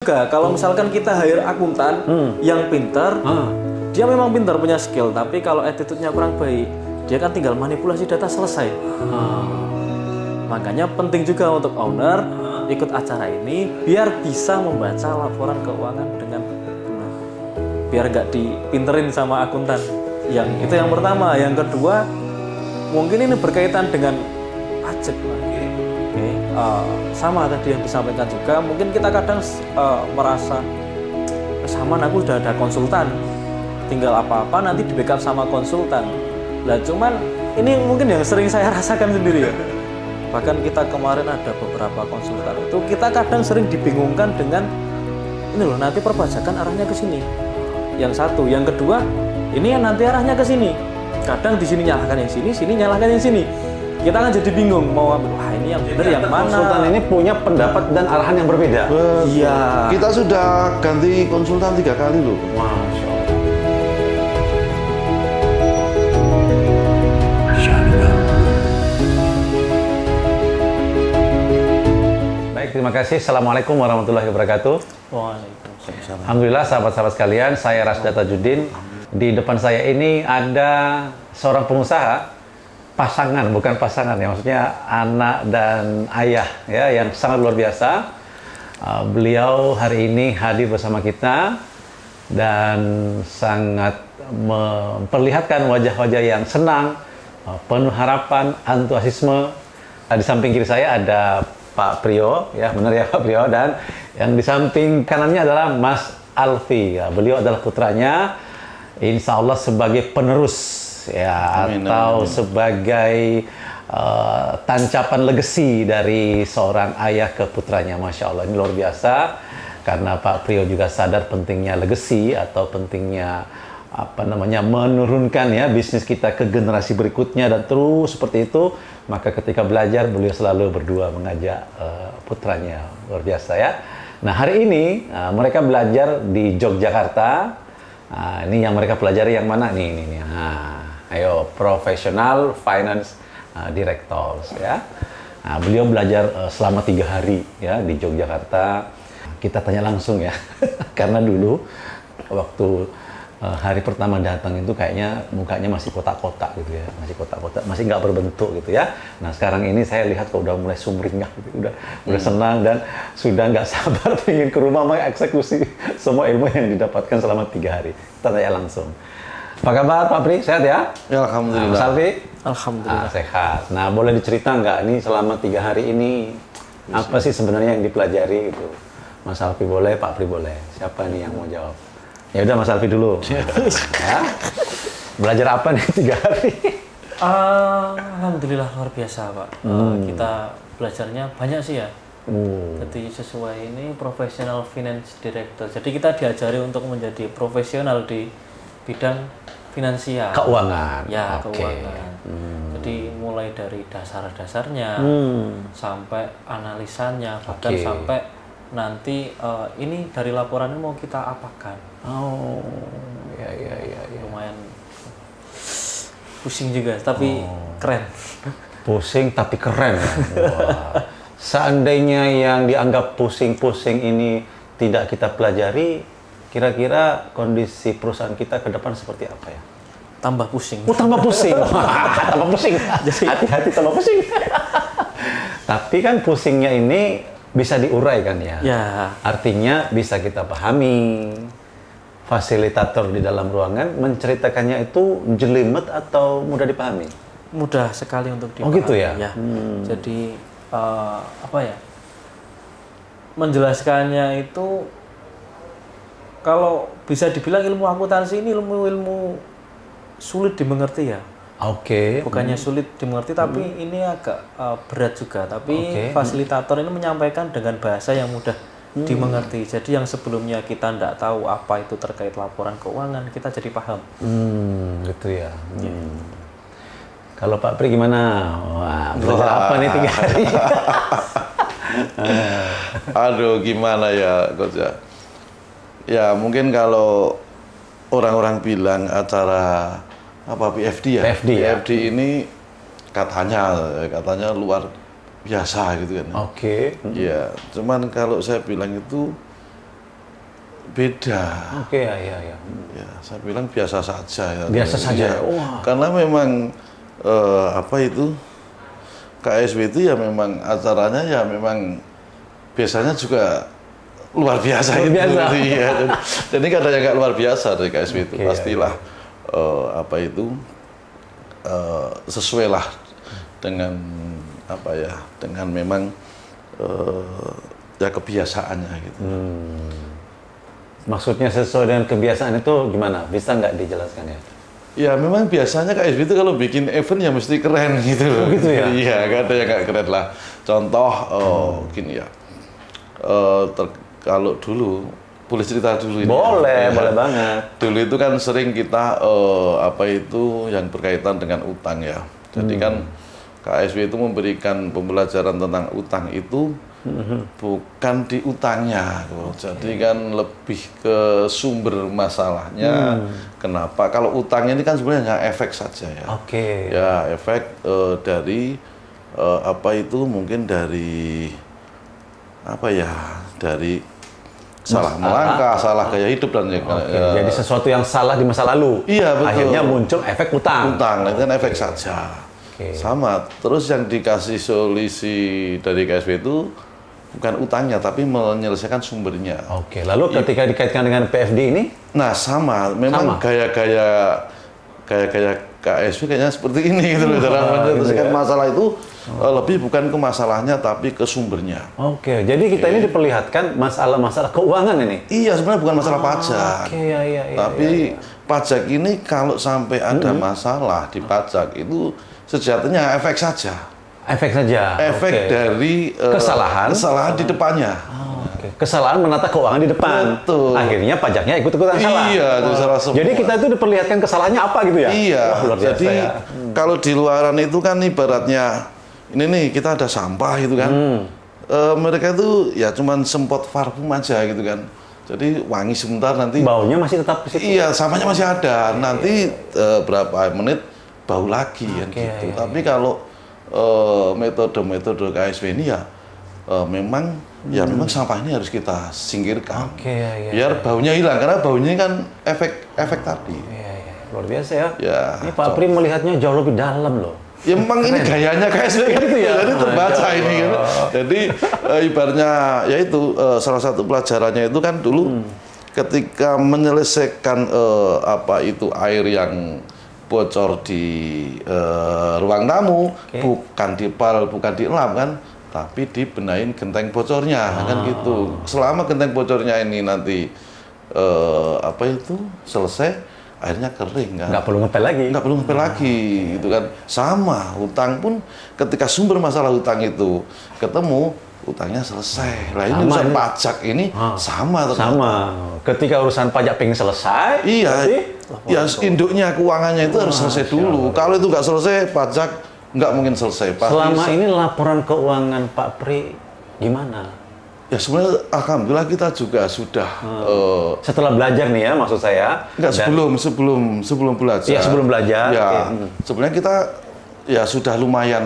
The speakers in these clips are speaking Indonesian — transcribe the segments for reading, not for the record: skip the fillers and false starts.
juga. Kalau misalkan kita hire akuntan yang pintar, dia memang pintar punya skill, tapi kalau attitude-nya kurang baik, dia kan tinggal manipulasi data selesai. Makanya penting juga untuk owner ikut acara ini biar bisa membaca laporan keuangan dengan benar. Biar nggak dipinterin sama akuntan. Itu yang pertama. Yang kedua, mungkin ini berkaitan dengan pajak. Sama tadi yang disampaikan juga, mungkin kita kadang merasa sama aku udah ada konsultan, tinggal apa-apa nanti di backup sama konsultan. Lah cuman ini mungkin yang sering saya rasakan sendiri ya. Bahkan kita kemarin ada beberapa konsultan itu kita kadang sering dibingungkan dengan ini loh, nanti perpajakan arahnya ke sini. Yang satu, yang kedua, ini nanti arahnya ke sini. Kadang di sini nyalahkan yang sini nyalahkan yang sini. Kita kan jadi bingung mau ambil, wah ini yang benar yang mana. Konsultan ini punya pendapat dan arahan yang berbeda. Iya. Kita sudah ganti konsultan 3 kali loh. Masya Allah. Baik, terima kasih. Assalamualaikum warahmatullahi wabarakatuh. Waalaikumsalam. Alhamdulillah sahabat-sahabat sekalian, saya Rasda Tajuddin. Di depan saya ini ada seorang pengusaha, pasangan, bukan pasangan ya, maksudnya anak dan ayah ya, yang sangat luar biasa. Beliau hari ini hadir bersama kita dan sangat memperlihatkan wajah-wajah yang senang, penuh harapan, antusiasme. Di samping kiri saya ada Pak Priyo, ya benar ya Pak Priyo, dan yang di samping kanannya adalah Mas Alfi. Ya, beliau adalah putranya, insya Allah sebagai penerus ya, amin, atau amin. sebagai tancapan legasi dari seorang ayah ke putranya. Masya Allah, ini luar biasa, karena Pak Priyo juga sadar pentingnya legasi atau pentingnya menurunkan ya bisnis kita ke generasi berikutnya, dan terus seperti itu. Maka ketika belajar beliau selalu berdua mengajak putranya. Luar biasa ya. Nah, hari ini mereka belajar di Yogyakarta. Ini yang mereka pelajari yang mana nih? Ayo, Professional Finance Directors ya. Nah, beliau belajar selama 3 hari ya di Yogyakarta. Kita tanya langsung ya, karena dulu waktu hari pertama datang itu kayaknya mukanya masih kotak-kotak gitu ya, masih kotak-kotak, masih nggak berbentuk gitu ya. Nah sekarang ini saya lihat kok udah mulai sumringah gitu, udah senang dan sudah nggak sabar pengen ke rumah mengeksekusi semua ilmu yang didapatkan selama 3 hari. Kita tanya langsung. Apa kabar Pak Pri? Sehat ya? Ya alhamdulillah. Mas Alfi? Alhamdulillah. Sehat. Nah boleh dicerita nggak nih selama 3 hari ini apa sih sebenarnya yang dipelajari gitu? Mas Alfi boleh, Pak Pri boleh. Siapa nih yang mau jawab? Ya udah Mas Alfi dulu. Ya. Belajar apa nih 3 hari? Alhamdulillah luar biasa Pak. Kita belajarnya banyak sih ya. Jadi sesuai ini Professional Finance Director. Jadi kita diajari untuk menjadi profesional di bidang finansial. Keuangan. Ya, Oke. keuangan. Jadi mulai dari dasar-dasarnya sampai analisanya, bahkan Oke. sampai nanti ini dari laporan ini mau kita apakan. Oh, ya. Lumayan pusing juga, tapi keren. Pusing tapi keren. Wah. Seandainya yang dianggap pusing-pusing ini tidak kita pelajari, kira-kira kondisi perusahaan kita ke depan seperti apa ya? Tambah pusing. Oh, tambah pusing. Tambah pusing. Jadi hati-hati tambah pusing. Tapi kan pusingnya ini bisa diurai kan ya? Ya. Artinya bisa kita pahami. Fasilitator di dalam ruangan menceritakannya itu jelimet atau mudah dipahami? Mudah sekali untuk dipahami. Oh gitu ya? Jadi menjelaskannya itu kalau bisa dibilang ilmu akuntansi ini ilmu sulit dimengerti ya. Oke. Bukannya sulit dimengerti, tapi ini agak berat juga. Tapi fasilitator ini menyampaikan dengan bahasa yang mudah dimengerti. Jadi yang sebelumnya kita tidak tahu apa itu terkait laporan keuangan, kita jadi paham. Gitu ya. Kalau Pak Pri gimana? Wah, belajar apa nih 3 hari? Aduh, gimana ya, Coach ya? Ya, mungkin kalau orang-orang bilang acara PFD ya? PFD ya? PFD ini katanya luar biasa gitu kan. Oke. Ya, cuman kalau saya bilang itu beda. Oke, ya. Ya, saya bilang biasa saja ya. Biasa saja. Ya, Wah. karena memang apa itu KSW itu ya memang acaranya ya memang biasanya juga luar biasa. Luar biasa. Iya. Jadi kadang yang nggak luar biasa dari KSW itu Oke, pastilah apa itu sesuai lah dengan apa ya dengan memang ya kebiasaannya gitu. Maksudnya sesuai dengan kebiasaan itu gimana? Bisa nggak dijelaskan ya? Ya memang biasanya KSB itu kalau bikin event ya mesti keren gitu loh. Gitu ya? Iya, nggak ada yang nggak keren lah. Contoh gini ya, kalau dulu boleh cerita dulu ini. Boleh, Ya. boleh banget. Dulu itu kan sering kita apa itu yang berkaitan dengan utang ya. Jadi kan KSB itu memberikan pembelajaran tentang utang itu bukan di utangnya, jadi kan lebih ke sumber masalahnya. Kenapa? Kalau utangnya ini kan sebenarnya hanya efek saja ya. Oke. Ya efek dari apa itu mungkin dari apa ya dari salah melangkah, salah gaya hidup dan Jadi sesuatu yang salah di masa lalu. Iya, betul. Akhirnya muncul efek utang. utang, itu kan efek saja. Oke. Sama. Terus yang dikasih solusi dari KSB itu bukan utangnya, tapi menyelesaikan sumbernya. Oke. Lalu ketika dikaitkan dengan PFD ini, Nah, sama. Memang Sama. gaya-gaya KSB kayaknya seperti ini gitu loh. Cara menyelesaikan masalah itu lebih bukan ke masalahnya, tapi ke sumbernya. oke. Jadi kita ini diperlihatkan masalah-masalah keuangan ini. Iya, sebenarnya bukan masalah pajak. Oke, ya. Tapi pajak ini kalau sampai ada masalah di pajak itu sejatinya efek saja. Efek saja. Efek Oke. dari Kesalahan di depannya. Oke. Kesalahan menata keuangan di depan. Betul. Akhirnya pajaknya ikut-ikutan salah. Iya, itu salah semua. Jadi kita itu diperlihatkan kesalahannya apa gitu ya? Iya. Wah, luar biasa Jadi ya. kalau di luaran itu kan ibaratnya ini nih kita ada sampah gitu kan. Mereka itu ya cuman semprot parfum aja gitu kan. Jadi wangi sebentar nanti. Baunya masih tetap di situ. Iya, sampahnya masih ada. Nanti berapa menit bau lagi kan Oke, gitu. iya, Tapi kalau metode-metode KSW ini ya memang memang sampah ini harus kita singkirkan. Oke, iya. Biar baunya hilang karena baunya ini kan efek tadi. Iya. Luar biasa ya. Ya, Ini Pak Pri melihatnya jauh lebih dalam loh. Ya memang ini gayanya KSW kan Gitu ya? jadi terbaca Masya ini kan. Jadi ibaratnya ya itu salah satu pelajarannya itu kan dulu ketika menyelesaikan apa itu air yang bocor di ruang tamu, bukan di pal, bukan di lap kan, tapi dibenahin genteng bocornya kan gitu. Selama genteng bocornya ini nanti apa itu selesai, airnya kering kan. Nggak perlu ngepel lagi. Nggak perlu ngepel lagi gitu kan. Sama hutang pun ketika sumber masalah hutang itu ketemu, hutangnya selesai. Lah ini Sama urusan ini. pajak ini sama ternyata. Sama. Ketika urusan pajak pengen selesai, Iya, berarti ya induknya keuangannya itu harus selesai dulu. Kalau itu nggak selesai, pajak nggak mungkin selesai. Pasti selama ini laporan keuangan Pak Pri gimana? ya sebenarnya alhamdulillah kita juga sudah Setelah belajar nih ya, maksud saya. nggak sebelum belajar. Iya, sebelum belajar. Ya, Oke. sebenarnya kita ya sudah lumayan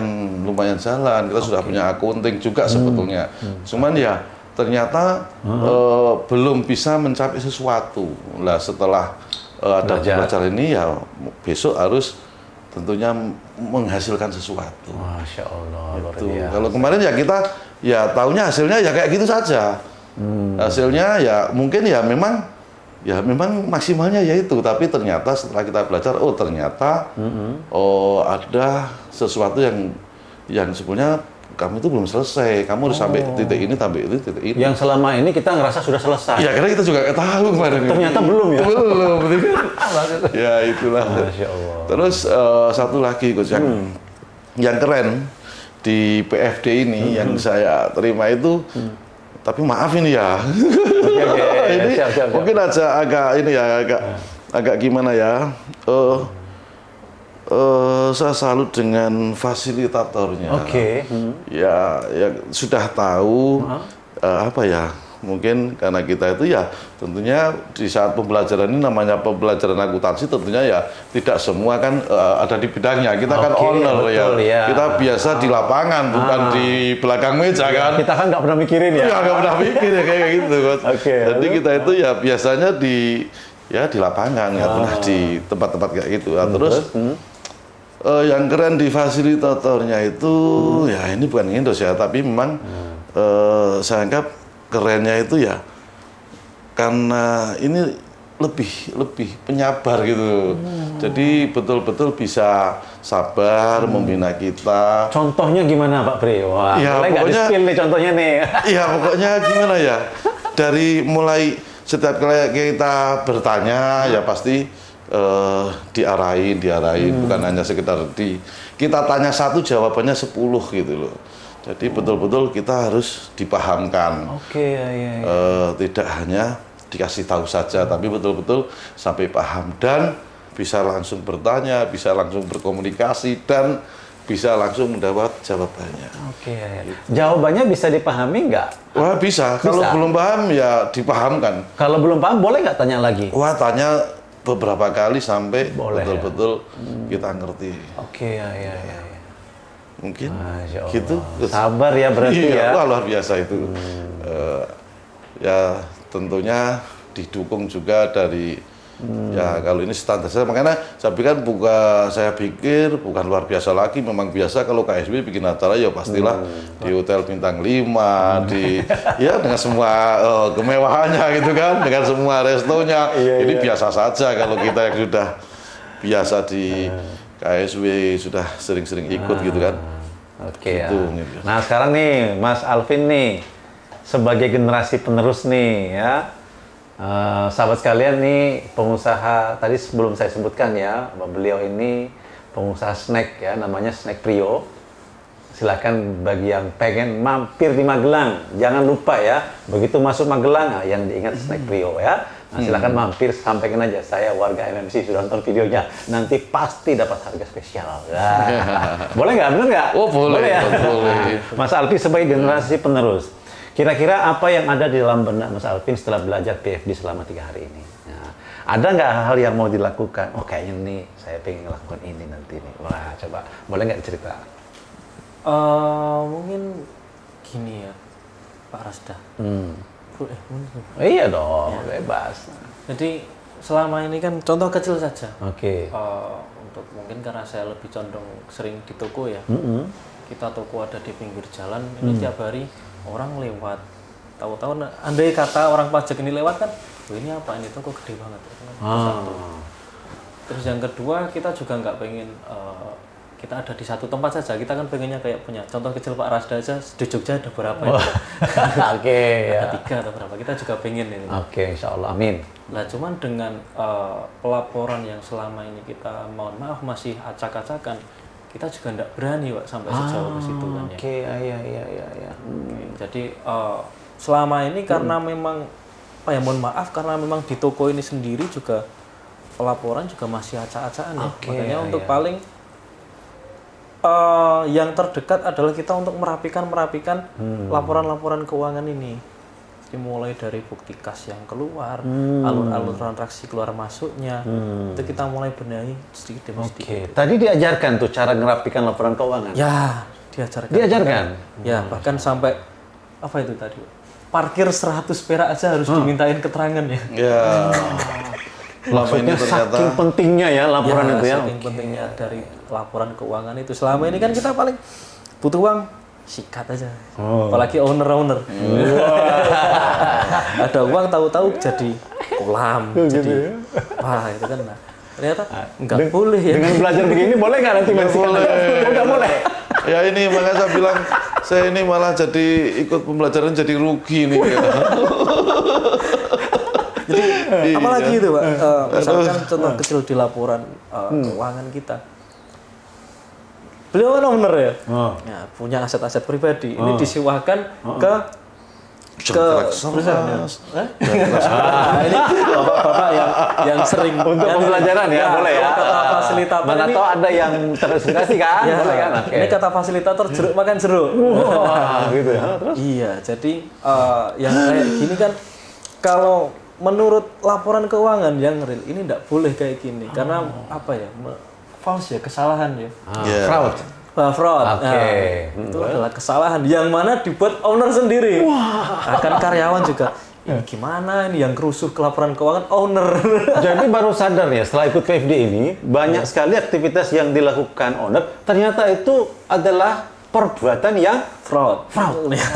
jalan. Kita sudah punya accounting juga sebetulnya. Cuman ya ternyata belum bisa mencapai sesuatu. Lah setelah ada belajar ini ya besok harus tentunya menghasilkan sesuatu. Masya Allah, luar Tuh. biasa. Kalau kemarin ya kita ya taunya hasilnya ya kayak gitu saja. Hasilnya ya mungkin ya memang maksimalnya ya itu, tapi ternyata setelah kita belajar ternyata ada sesuatu yang sebenarnya kamu itu belum selesai, kamu harus sampai titik ini, sampai itu, titik ini. Yang selama ini kita ngerasa sudah selesai. Ya karena kita juga nggak tahu kemarin. Ternyata belum ya? Belum, betul kan? Ya itulah. Masya Allah. Terus satu lagi Coach yang keren di PFD ini yang saya terima itu, tapi maaf ini ya, ini siap. mungkin aja agak gimana ya. Saya salut dengan fasilitatornya. Oke. Ya sudah tahu apa ya mungkin karena kita itu ya tentunya di saat pembelajaran ini namanya pembelajaran akuntansi tentunya ya tidak semua kan ada di bidangnya. Kita kan owner betul, ya. Kita biasa di lapangan bukan di belakang meja kan. Kita kan nggak pernah mikirin ya. Iya, nggak pernah mikir ya kayak gitu. Jadi kita itu ya biasanya di lapangan, nggak pernah di tempat-tempat kayak gitu. Nah, terus yang keren di fasilitatornya itu ya ini bukan ngindos ya, tapi memang saya anggap kerennya itu ya karena ini lebih penyabar gitu. Jadi betul-betul bisa sabar membina kita. Contohnya gimana Pak Pri? Wah, Ya, boleh nggak pokoknya- di-spill nih contohnya nih? Iya, pokoknya gimana ya? Dari mulai setiap kali kita bertanya ya pasti diarahin, bukan hanya sekedar kita tanya satu jawabannya 10 gitu loh. Jadi betul-betul kita harus dipahamkan. Oke, ya. Tidak hanya dikasih tahu saja, tapi betul-betul sampai paham dan bisa langsung bertanya, bisa langsung berkomunikasi dan bisa langsung mendapat jawabannya. Oke, ya. Jawabannya bisa dipahami nggak? Wah bisa, kalau belum paham ya dipahamkan. Kalau belum paham boleh nggak tanya lagi? Wah tanya beberapa kali sampai Boleh, betul-betul kita ngerti. Oke, ya. Mungkin Masya Allah. gitu. Sabar ya berarti Iya, ya. wah, luar biasa itu. Ya tentunya didukung juga dari ya kalau ini standar saya, makanya saya pikir bukan luar biasa lagi, memang biasa kalau KSB bikin acara ya pastilah di hotel bintang 5 ya dengan semua kemewahannya gitu kan, dengan semua restonya. Ini biasa saja kalau kita yang sudah biasa di KSB sudah sering-sering ikut gitu kan. Oke ya. Gitu. Nah sekarang nih Mas Alvin nih sebagai generasi penerus nih ya, sahabat sekalian nih pengusaha tadi sebelum saya sebutkan ya, beliau ini pengusaha snack ya, namanya Snack Prio. Silakan bagi yang pengen mampir di Magelang, jangan lupa ya, begitu masuk Magelang yang diingat Snack Prio ya. Nah, silakan mampir, sampaikan aja saya warga MMC sudah nonton videonya, nanti pasti dapat harga spesial. Nah, boleh nggak? Bener nggak? Oh boleh, ya? boleh. Mas Alvin sebagai generasi penerus, kira-kira apa yang ada di dalam benak Mas Alvin setelah belajar PFD selama 3 hari ini? Nah, ada nggak hal yang mau dilakukan? Oh kayaknya nih saya pengen ngelakuin ini nanti nih. Wah coba, boleh nggak cerita? Mungkin gini ya Pak Rasda. Iya dong, bebas. Jadi selama ini kan contoh kecil saja. Oke. Untuk mungkin karena saya lebih condong sering di toko ya. Kita toko ada di pinggir jalan. Ini tiap hari orang lewat. Tahu-tahu andai kata orang pajak ini lewat kan, oh ini apa ini toko gede banget. Terus yang kedua kita juga nggak pengen kita ada di satu tempat saja, kita kan pengennya kayak punya contoh kecil Pak Rasda aja di Jogja ada berapa ya? Oke ya. Ada 3 atau berapa, kita juga pengen ini. Oke, insya Allah, amin. Nah cuman dengan pelaporan yang selama ini kita mohon maaf masih acak-acakan, kita juga tidak berani Pak sampai sejauh ke situ kan ya. Oke, iya. Jadi selama ini karena memang mohon maaf karena memang di toko ini sendiri juga pelaporan juga masih acak-acakan ya. Makanya untuk paling yang terdekat adalah kita untuk merapikan laporan-laporan keuangan ini. Dimulai dari bukti kas yang keluar, alur-alur transaksi keluar masuknya, itu kita mulai benahi sedikit demi sedikit. Tadi diajarkan tuh cara ngerapikan laporan keuangan. Ya, diajarkan. Ya, bahkan sampai apa itu tadi? Parkir 100 perak aja harus dimintain keterangan ya. Ya. Selama ini Maksudnya ternyata saking pentingnya ya laporan itu ya. Saking pentingnya dari laporan keuangan itu. Selama ini kan kita paling butuh uang, sikat aja. Apalagi owner. Ada uang tahu-tahu jadi kolam, jadi wah itu kan. Nah, ternyata nggak boleh ya. Dengan belajar begini boleh nggak nanti Nggak boleh. Nggak boleh. ya ini makanya saya bilang saya ini malah jadi ikut pembelajaran jadi rugi nih. Jadi apalagi itu Pak, misalkan contoh kecil di laporan keuangan kita. Beliau kan owner ya, ya punya aset-aset pribadi. Ini disewakan ke Gerak perusahaan. keras. Ini bapak-bapak yang sering Untuk pembelajaran ya, boleh ya. Kata fasilitator Mana ini, tahu ada yang terinspirasi kan? ya, Boleh kan? Oke. ini kata fasilitator jeruk makan jeruk. Wah, gitu ya. Terus? Iya, jadi yang kayak gini kan kalau menurut laporan keuangan yang real ini tidak boleh kayak gini karena apa ya? False ya, kesalahan ya. Iya. Fraud. Fraud. Oke. Nah, itu adalah kesalahan yang mana dibuat owner sendiri. Akan karyawan juga. Ini gimana ini yang kerusuh ke laporan keuangan owner. Jadi baru sadar ya setelah ikut PFD ini banyak sekali aktivitas yang dilakukan owner ternyata itu adalah perbuatan yang Fraud. Ya.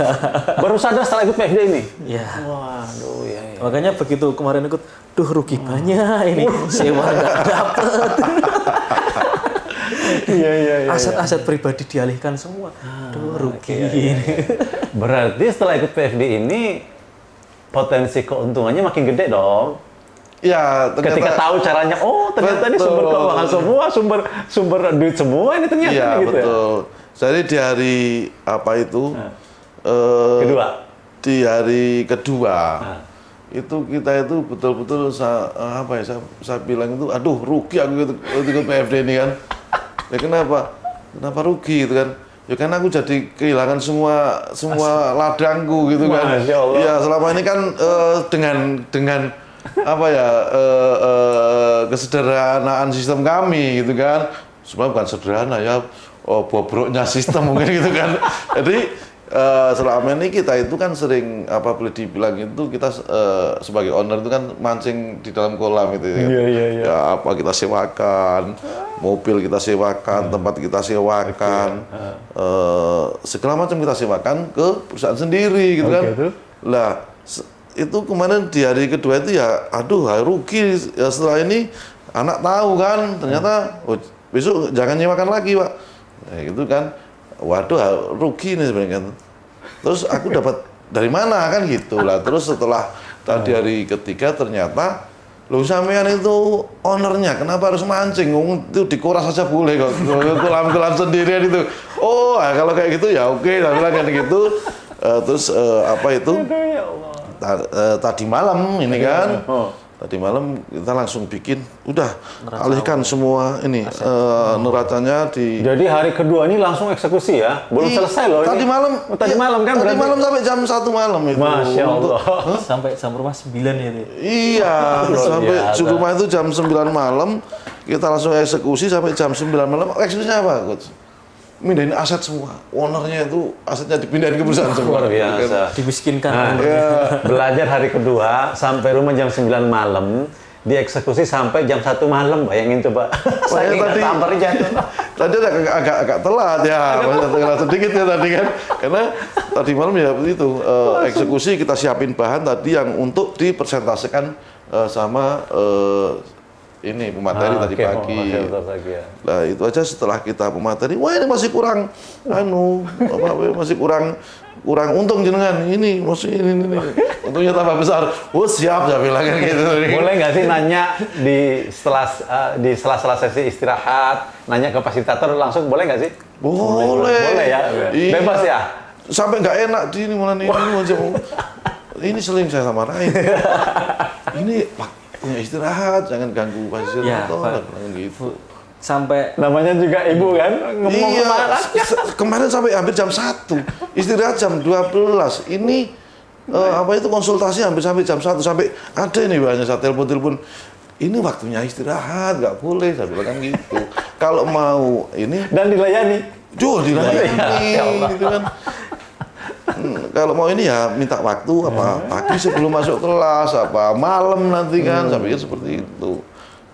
baru sadar setelah ikut PFD ini. Ya. Waduh ya. Makanya begitu kemarin ikut, duh rugi banyak ini, sewa nggak dapet. Iya. Aset-aset pribadi dialihkan semua. Duh rugi. Berarti setelah ikut PFD ini potensi keuntungannya makin gede dong. Ya, Ketika tahu caranya, oh ternyata ini sumber Betul. keuangan semua, sumber duit semua ini ternyata iya gitu ya. betul. Jadi di hari apa itu? Kedua. Di hari kedua. Itu kita itu betul-betul saya bilang itu aduh rugi aku ikut PFD ini kan. Ya kenapa rugi gitu kan? Ya karena aku jadi kehilangan semua ladangku gitu kan. Masya Allah. Iya selama ini kan dengan apa ya kesederhanaan sistem kami gitu kan. Sebenarnya bukan sederhana ya, bobroknya sistem mungkin gitu kan. Jadi selama ini kita itu kan sering apa boleh dibilang itu kita sebagai owner itu kan mancing di dalam kolam itu ya. Iya. Ya apa kita sewakan, mobil kita sewakan, tempat kita sewakan, segala macam kita sewakan ke perusahaan sendiri gitu kan. Tuh. Lah itu kemarin di hari kedua itu ya aduh rugi ya setelah ini anak tahu kan ternyata besok jangan nyewakan lagi Pak. Nah, gitu kan. Waduh rugi nih sebenarnya kan. Terus aku dapat dari mana kan gitu lah. Terus setelah tadi hari ketiga ternyata loh sampean itu ownernya kenapa harus mancing? Itu dikuras saja boleh kok. Kolam-kolam sendirian itu. Oh kalau kayak gitu ya oke saya bilang kan gitu. Terus apa itu? Tadi malam ini kan. Tadi malam kita langsung bikin, udah alihkan semua ini neracanya di. Jadi hari kedua ini langsung eksekusi ya, belum selesai loh. Tadi ini. malam. Tadi malam kan? Tadi berarti? malam sampai jam 1 malam itu. Masya Allah. Sampai jam rumah 9 ya itu. Iya, sampai di rumah itu jam 9 malam kita langsung eksekusi sampai jam 9 malam. Eksekusinya apa, Coach? Mindahin aset semua. Ownernya itu asetnya dipindahin ke perusahaan semua. Luar biasa. Dimiskinkan. Belajar hari kedua sampai rumah jam 9 malam, dieksekusi sampai jam 1 malam. Bayangin coba. Saya tadi tadi agak telat ya, telat sedikit ya tadi kan. Karena tadi malam ya itu eksekusi kita siapin bahan tadi yang untuk dipresentasikan sama ini pemateri tadi pagi. Ya. Nah itu aja setelah kita pemateri, wah ini masih kurang masih kurang untung jenengan ini masih ini untungnya tambah besar. Oh siap saya bilang kan gitu. Boleh nggak sih nanya di sela-sela sesi istirahat, nanya ke fasilitator langsung boleh nggak sih? Boleh ya. Iya. Bebas ya. Sampai nggak enak di ini malah ini sering saya marahin. Ini Pak punya istirahat, jangan ganggu fasilitator, gitu. Sampai Namanya juga ibu kan ngomong iya, sama anaknya. kemarin sampai hampir jam 1, istirahat jam 12. Ini apa itu konsultasi hampir sampai jam 1, sampai ada ini banyak saya telepon. Ini waktunya istirahat, nggak boleh, saya bilang gitu. Kalau mau ini Dan dilayani. dilayani, Ya Allah. gitu kan. Kalau mau ini ya minta waktu apa pagi sebelum masuk kelas apa malam nanti kan saya pikir seperti itu.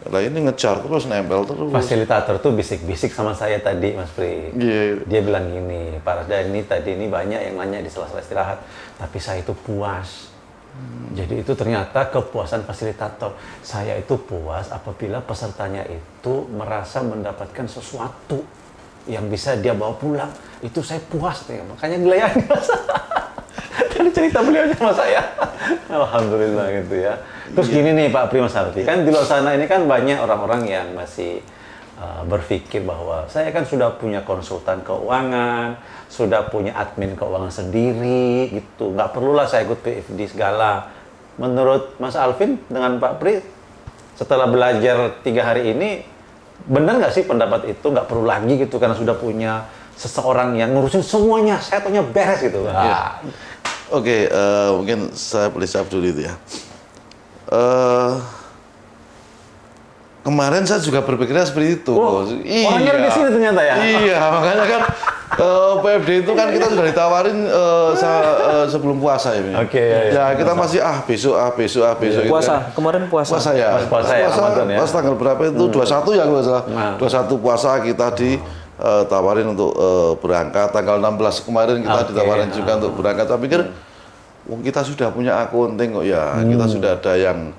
Nah ini ngejar terus nempel terus. Fasilitator tuh bisik-bisik sama saya tadi Mas Pri. Iya. Dia bilang gini, Pak Rasda ini tadi ini banyak yang nanya di sela-sela istirahat, tapi saya itu puas. Jadi itu ternyata kepuasan fasilitator. Saya itu puas apabila pesertanya itu merasa mendapatkan sesuatu yang bisa dia bawa pulang. Itu saya puas nih, makanya dilayani Mas. Tadi cerita beliau sama saya. Alhamdulillah gitu ya. Terus gini nih Pak Pri Mas Alfi, kan di luar sana ini kan banyak orang-orang yang masih berpikir bahwa saya kan sudah punya konsultan keuangan, sudah punya admin keuangan sendiri, gitu. Nggak perlulah saya ikut PFD segala. Menurut Mas Alvin dengan Pak Pri, setelah belajar 3 hari ini, benar nggak sih pendapat itu? Nggak perlu lagi gitu karena sudah punya seseorang yang ngurusin semuanya, saya taunya beres gitu. Ya. Oke, mungkin saya boleh jawab dulu itu ya. Kemarin saya juga berpikirnya seperti itu. Oh, orangnya di sini ternyata ya? Iya, makanya kan PFD itu kan kita sudah ditawarin sebelum puasa ya. Oke, ya. kita masih besok besok. Gitu Puasa, kan. kemarin puasa. Puasa ya. Puasa ya, Ramadan ya. Pas tanggal berapa itu? 21 ya kalau nggak salah. 21 puasa kita ditawarin untuk berangkat. Tanggal 16 kemarin kita ditawarin juga untuk berangkat. Saya pikir, kita sudah punya accounting kok ya. Kita sudah ada yang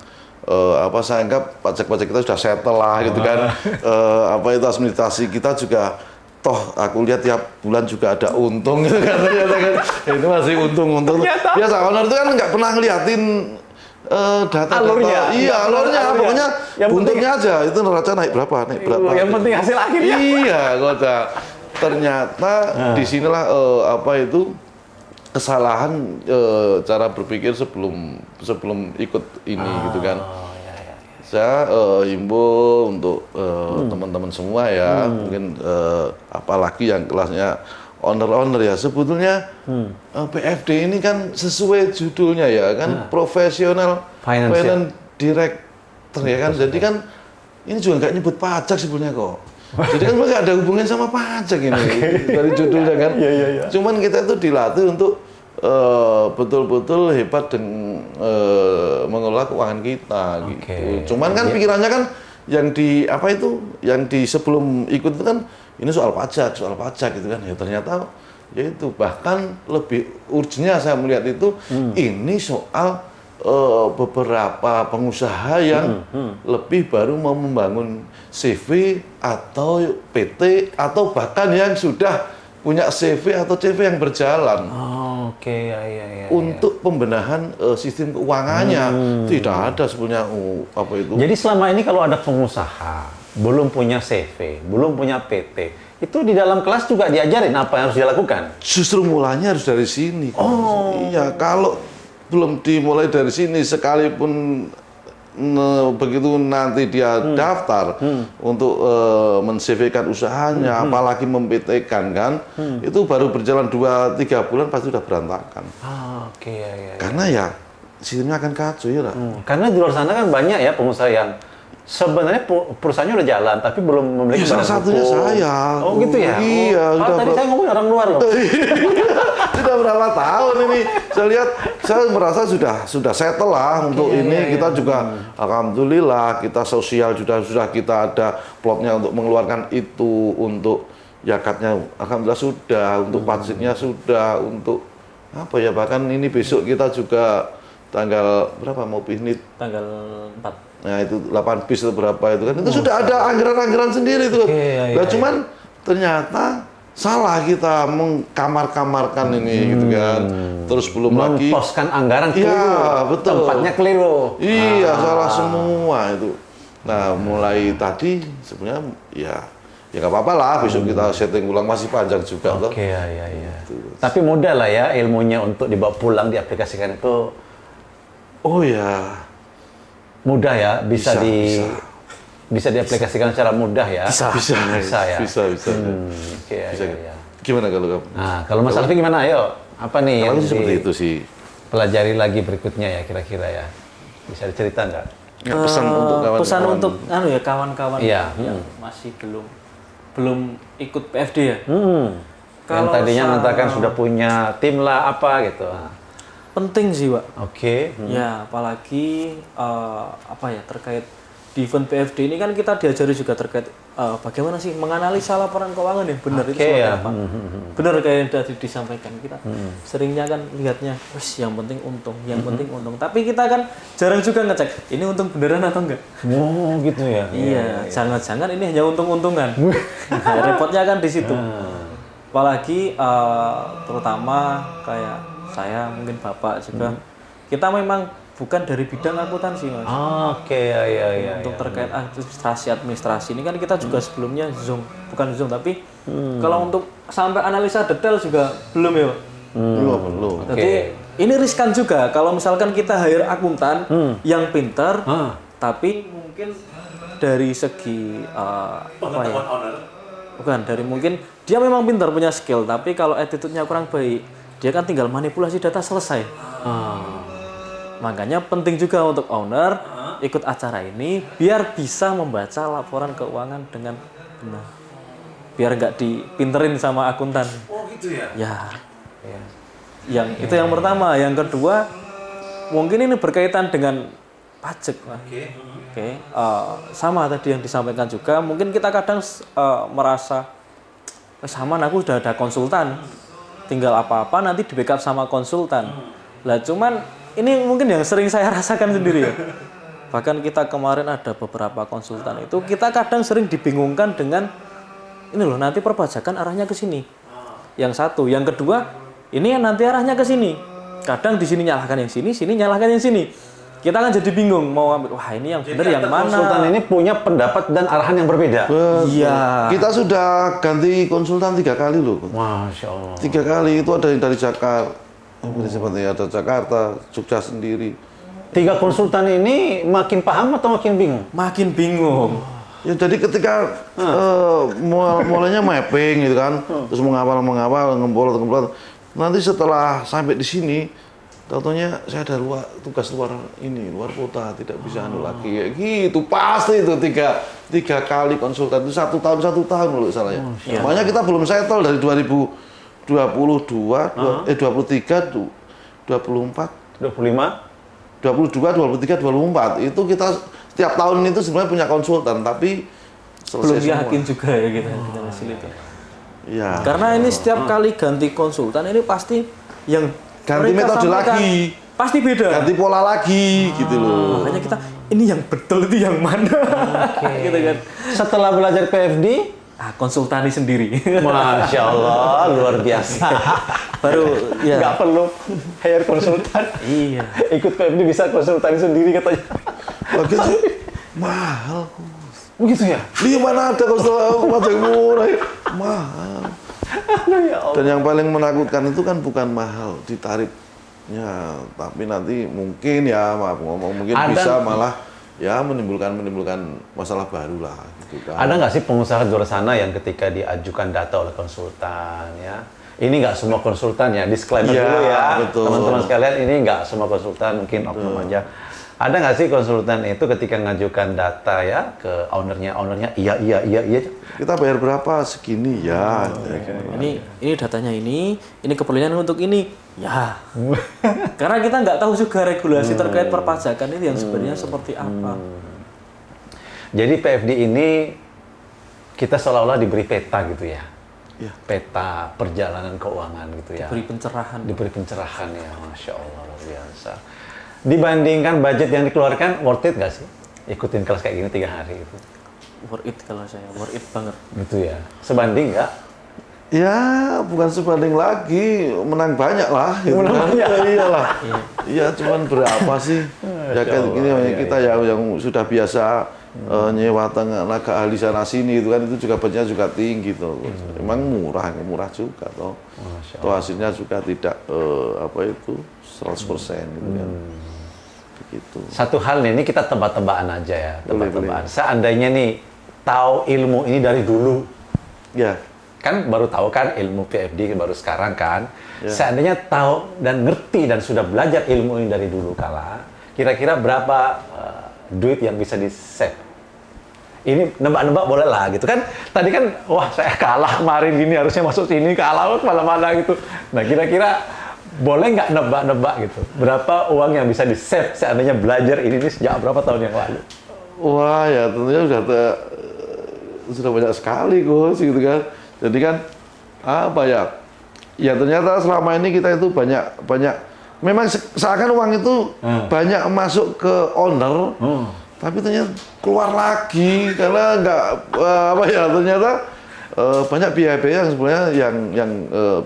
saya anggap pajak-pajak kita sudah settle lah gitu kan. Itu administrasi kita juga toh aku lihat tiap bulan juga ada untung gitu kan. Ternyata kan itu masih untung. Biasa owner itu kan nggak pernah ngeliatin data. Alurnya. Iya, alurnya. Pokoknya buntutnya aja itu neraca naik berapa. Yang penting hasil akhirnya. Iya, kota. Ternyata disinilah kesalahan cara berpikir sebelum ikut ini gitu kan. Saya himbau untuk teman-teman semua ya, mungkin apalagi yang kelasnya owner ya, sebetulnya PFD ini kan sesuai judulnya ya kan, profesional finance director ya kan. Jadi kan ini juga nggak nyebut pajak sebenarnya kok. Jadi kan nggak ada hubungan sama pajak ini dari judulnya kan. Cuman kita itu dilatih untuk betul-betul hebat dan mengelola keuangan kita gitu. Cuman kan pikirannya kan yang di sebelum ikut itu kan ini soal pajak gitu kan. Ya ternyata ya itu bahkan lebih urgennya saya melihat itu ini soal beberapa pengusaha yang lebih baru mau membangun CV atau PT atau bahkan yang sudah punya CV atau CV yang berjalan. Untuk pembenahan sistem keuangannya tidak ada sebenarnya itu. Jadi selama ini kalau ada pengusaha belum punya CV, belum punya PT, itu di dalam kelas juga diajarin apa yang harus dilakukan? Justru mulanya harus dari sini. Iya, kalau belum dimulai dari sini sekalipun begitu nanti dia daftar untuk men-CV-kan usahanya, apalagi mem-PT-kan kan, itu baru berjalan 2-3 bulan pasti sudah berantakan. Karena ya sistemnya akan kacau ya lah. Karena di luar sana kan banyak ya pengusaha yang sebenarnya perusahaannya udah jalan tapi belum memiliki salah satunya saya. Oh gitu ya? Iya. Tadi saya ngomong orang luar loh. Sudah berapa tahun ini? Saya lihat, saya merasa sudah settle lah untuk ini. Kita juga alhamdulillah kita sosial sudah kita ada plotnya untuk mengeluarkan itu, untuk zakatnya alhamdulillah sudah, untuk pajaknya sudah, untuk bahkan ini besok kita juga tanggal berapa mau piknik? Tanggal 4. Nah itu 8 bis atau berapa itu kan, itu sudah ada anggaran-anggaran sendiri itu. Cuman ternyata salah kita mengkamar-kamarkan ini gitu kan. Terus belum lagi memposkan anggaran keliru. Iya, betul. Tempatnya keliru. Iya, salah semua itu. Nah, mulai tadi sebenarnya ya nggak apa-apa lah, besok kita setting ulang, masih panjang juga toh. Iya. Tapi mudah lah ya ilmunya untuk dibawa pulang diaplikasikan itu. Oh ya. Mudah ya, bisa diaplikasikan secara mudah ya. Bisa ya. Bisa. Iya. Gimana kalau kamu? Nah, kalau Mas Alfi gimana? Ayo, apa nih yang seperti itu sih. Pelajari lagi berikutnya ya kira-kira ya. Bisa dicerita nggak? Pesan untuk kawan-kawan. Pesan untuk kawan-kawan yang masih belum ikut PFD ya. Yang tadinya mengatakan sudah punya tim lah apa gitu. Penting sih, Pak. Ya, apalagi terkait di event PFD ini kan kita diajari juga terkait bagaimana sih menganalisa laporan keuangan ya, benar itu seperti apa. Benar kayak yang tadi disampaikan, kita seringnya kan lihatnya, yang penting untung, Tapi kita kan jarang juga ngecek, ini untung beneran atau enggak. Oh gitu ya. Iya, jangan-jangan ini hanya untung-untungan. Nah, repotnya kan di situ. Apalagi terutama kayak saya, mungkin Bapak juga, kita memang bukan dari bidang akuntansi Mas. Oke, ya. Untuk terkait administrasi ini kan kita juga sebelumnya bukan Zoom tapi kalau untuk sampai analisa detail juga belum ya Pak. Belum. Jadi ini riskan juga kalau misalkan kita hire akuntan yang pintar tapi mungkin dari segi bukan dari mungkin dia memang pintar punya skill tapi kalau attitude-nya kurang baik dia kan tinggal manipulasi data selesai. Makanya penting juga untuk owner ikut acara ini biar bisa membaca laporan keuangan dengan benar. Biar nggak dipinterin sama akuntan. Oh gitu ya? Ya. Itu yang pertama. Yang kedua mungkin ini berkaitan dengan pajak. Oke. Sama tadi yang disampaikan juga. Mungkin kita kadang merasa sama aku udah ada konsultan. Tinggal apa-apa nanti di backup sama konsultan. Lah cuman ini mungkin yang sering saya rasakan sendiri ya. Bahkan kita kemarin ada beberapa konsultan itu kita kadang sering dibingungkan dengan ini loh nanti perpajakan arahnya ke sini. Yang satu, yang kedua ini nanti arahnya ke sini. Kadang di sini nyalahkan yang sini nyalahkan yang sini. Kita kan jadi bingung mau ambil wah ini yang benar yang mana. Konsultan ini punya pendapat dan arahan yang berbeda. Iya. Kita sudah ganti konsultan 3 kali loh. Masya Allah. 3 kali itu ada yang dari Jakarta, ada Jakarta, Jogja sendiri. 3 konsultan ini makin paham atau makin bingung? Makin bingung. Ya jadi ketika mulainya mapping gitu kan, terus mengawal, ngempol. Nanti setelah sampai di sini, tentunya saya ada tugas luar kota, tidak bisa lagi kayak gitu. Pasti itu 3 kali konsultan itu 1 tahun loh salahnya. Makanya kita belum settle dari 2022, 23, 24, 25? 22, 23, 24 itu kita setiap tahun itu sebenarnya punya konsultan tapi Belum selesai yakin semua. juga ya kita hasil itu. Ya. Karena ini setiap kali ganti konsultan ini pasti yang Ganti mereka metode sampaikan lagi. pasti beda. Ganti pola lagi gitu loh. Makanya kita ini yang betul itu yang mana? Gitu kan. Setelah belajar PFD, Konsultani sendiri. Masya Allah, luar biasa. Baru ya. Nggak perlu hire konsultan. Iya. Ikut PFD bisa konsultani sendiri katanya. Lagi mahal. Begitu ya? Di mana ada konsultan pajak murah? Mahal. Aduh, ya Allah. Dan yang paling menakutkan itu kan bukan mahal di tarifnya, tapi nanti mungkin ya maaf ngomong mungkin bisa malah ya menimbulkan masalah baru lah gitu kan. Ada nggak sih pengusaha di luar sana yang ketika diajukan data oleh konsultan ya? Ini nggak semua konsultan ya, disclaimer Ya, dulu ya, betul. teman-teman sekalian. Ini nggak semua konsultan, mungkin oknum aja. Ada nggak sih konsultan itu ketika ngajukan data ya ke ownernya iya. Kita bayar berapa segini ya. Ini datanya ini keperluan untuk ini. Ya. Karena kita nggak tahu juga regulasi terkait perpajakan itu yang sebenarnya seperti apa. Jadi PFD ini kita seolah-olah diberi peta gitu ya. Ya. Peta perjalanan keuangan gitu ya. Diberi pencerahan ya, Masya Allah, luar biasa. Dibandingkan budget yang dikeluarkan, worth it nggak sih? Ikutin kelas kayak gini 3 hari itu. Worth it kalau saya, worth it banget. Gitu ya. Sebanding nggak? Ya, bukan sebanding lagi, menang banyak lah. Gitu Menang kan. banyak. Ya, iyalah. Iya, cuman berapa sih? Ya kan gini kita yang sudah biasa nyewa tenaga ahli sana sini itu kan itu juga budgetnya juga tinggi tuh. Emang murah juga toh. Toh hasilnya juga tidak 100% gitu kan. Begitu. Satu hal nih, ini kita tebak-tebakan aja ya, tebak-tebakan. Seandainya nih tahu ilmu ini dari dulu, Ya. kan baru tahu kan ilmu PFD baru sekarang kan. Ya. Seandainya tahu dan ngerti dan sudah belajar ilmu ini dari dulu kala, kira-kira berapa duit yang bisa di-save? Ini nebak-nebak boleh lah gitu kan. Tadi kan, wah saya kalah kemarin gini, harusnya masuk sini, kalah kemana-mana gitu. Nah kira-kira boleh nggak nebak-nebak gitu? Berapa uang yang bisa di-save seandainya belajar ini sejak berapa tahun yang lalu? Wah ya tentunya sudah banyak sekali Gus gitu kan. Jadi kan apa ya? Ya ternyata selama ini kita itu banyak memang seakan uang itu banyak masuk ke owner, tapi ternyata keluar lagi karena nggak ternyata banyak biaya-biaya yang sebenarnya yang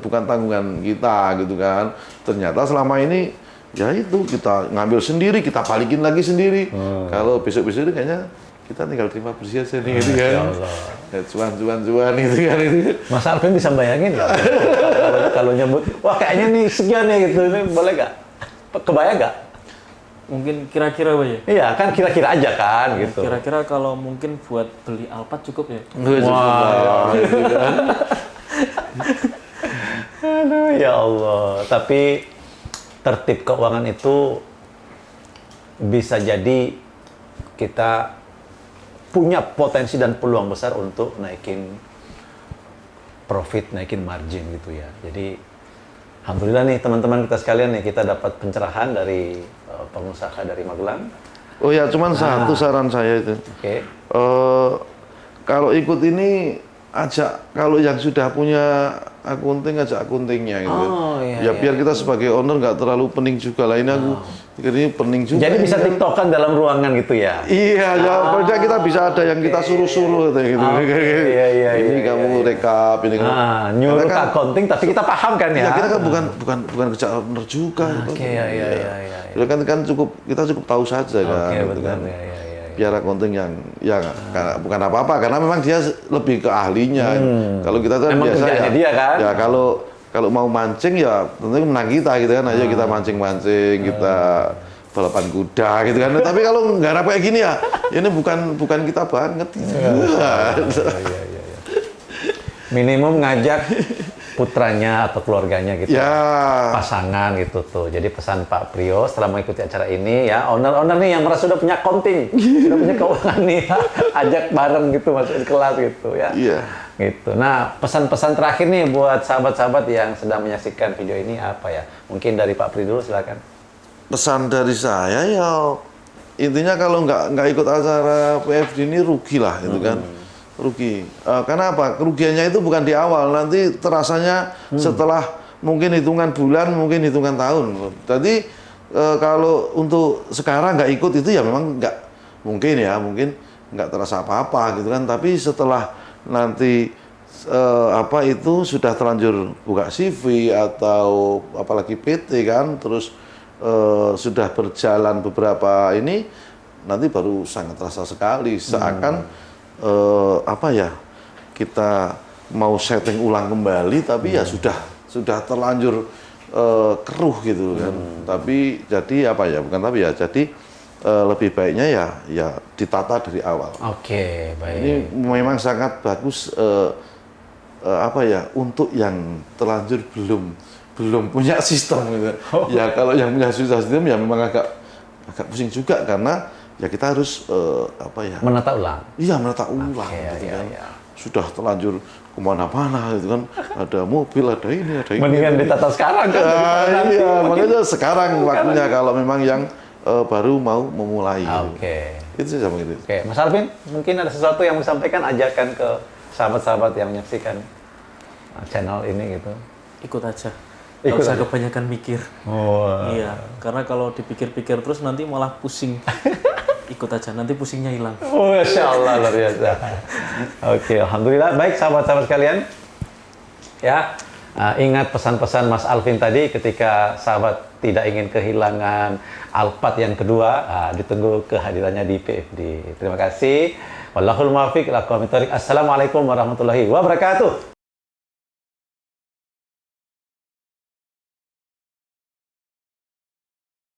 bukan tanggungan kita gitu kan. Ternyata selama ini ya itu kita ngambil sendiri, kita balikin lagi sendiri. Kalau besok-besok itu kayaknya kita tinggal terima bersih aja nih, gitu kan. Ya, cuan gitu kan itu. Mas Alvin bisa bayangin nggak? Kalau nyebut, wah kayaknya nih sekian nih gitu, ini boleh nggak? Kebayang nggak? Mungkin kira-kira Pak ya? Iya, kan kira-kira aja kan gitu. Kira-kira kalau mungkin buat beli Alphard cukup ya? Wah, gitu kan. Aduh, ya Allah. Tapi tertib keuangan itu bisa jadi kita punya potensi dan peluang besar untuk naikin profit, naikin margin gitu ya. Jadi alhamdulillah nih teman-teman kita sekalian nih, kita dapat pencerahan dari pengusaha dari Magelang. Oh ya, cuman satu saran saya itu. Oke. Kalau ikut ini ajak, kalau yang sudah punya akunting, ajak akuntingnya gitu. Oh, iya, ya biar kita sebagai owner nggak terlalu pening juga lah. Ini aku pikir ini pening juga. Jadi bisa ini kan. tiktokan dalam ruangan gitu ya? Iya, ya pokoknya kita bisa ada yang kita suruh-suruh gitu. Iya, Ini kamu rekap, ini kamu. Nyuruh Karena ke accounting, tapi kita paham kan ya? Ya kita kan bukan kerja owner juga. Oke, iya. Ya kan kita cukup tahu saja kan. Oke, gitu betul. kan. Iya. Biar accounting yang bukan apa-apa, karena memang dia lebih ke ahlinya. Kalau kita tuh Memang biasa kerjaannya dia kan? Ya kalau mau mancing ya tentunya menang kita gitu kan. Ayo kita mancing-mancing, kita balapan kuda gitu kan. Tapi kalau nggak kayak gini ya, ini bukan kita banget. Iya. Minimum ngajak putranya atau keluarganya gitu. Ya. Pasangan gitu tuh. Jadi pesan Pak Prio setelah mengikuti acara ini ya, owner-owner nih yang merasa sudah punya accounting, sudah punya keuangan nih, ajak bareng gitu masuk di kelas gitu ya. Iya. Gitu. Nah, pesan-pesan terakhir nih buat sahabat-sahabat yang sedang menyaksikan video ini apa ya? Mungkin dari Pak Pri dulu silakan. Pesan dari saya ya intinya kalau nggak ikut acara PFD ini rugi lah gitu kan. Rugi. Karena apa? Kerugiannya itu bukan di awal, nanti terasanya setelah mungkin hitungan bulan, mungkin hitungan tahun. Jadi kalau untuk sekarang nggak ikut itu ya memang nggak mungkin nggak terasa apa-apa gitu kan. Tapi setelah nanti itu sudah terlanjur buka CV atau apalagi PT kan, terus sudah berjalan beberapa ini, nanti baru sangat terasa sekali seakan kita mau setting ulang kembali, tapi ya sudah terlanjur keruh gitu kan. Tapi jadi jadi lebih baiknya ya ditata dari awal. Oke, baik. Ini memang sangat bagus untuk yang terlanjur belum punya sistem gitu. Ya kalau yang punya sistem ya memang agak pusing juga, karena ya kita harus menata ulang. Iya, menata ulang gitu kan. Sudah terlanjur kemana-mana gitu kan, ada mobil, ada ini. Mendingan ditata sekarang kan. Iya, makanya sekarang waktunya kalau memang yang baru mau memulai. Oke. Itu sih sama gitu. Oke, Mas Alvin, mungkin ada sesuatu yang mau disampaikan, ajakan ke sahabat-sahabat yang menyaksikan channel ini gitu. Ikut aja. Ikut Nggak usah aja. kebanyakan mikir. Iya, karena kalau dipikir-pikir terus nanti malah pusing. Ikut aja, nanti pusingnya hilang. Masya Allah, luar biasa. Oke, alhamdulillah. Baik, sahabat-sahabat sekalian. Ya, ingat pesan-pesan Mas Alvin tadi ketika sahabat tidak ingin kehilangan Alphard yang kedua, ditunggu kehadirannya di PFD. Terima kasih. Wallahul muwaffiq ila aqwamit thoriq. Assalamualaikum warahmatullahi wabarakatuh.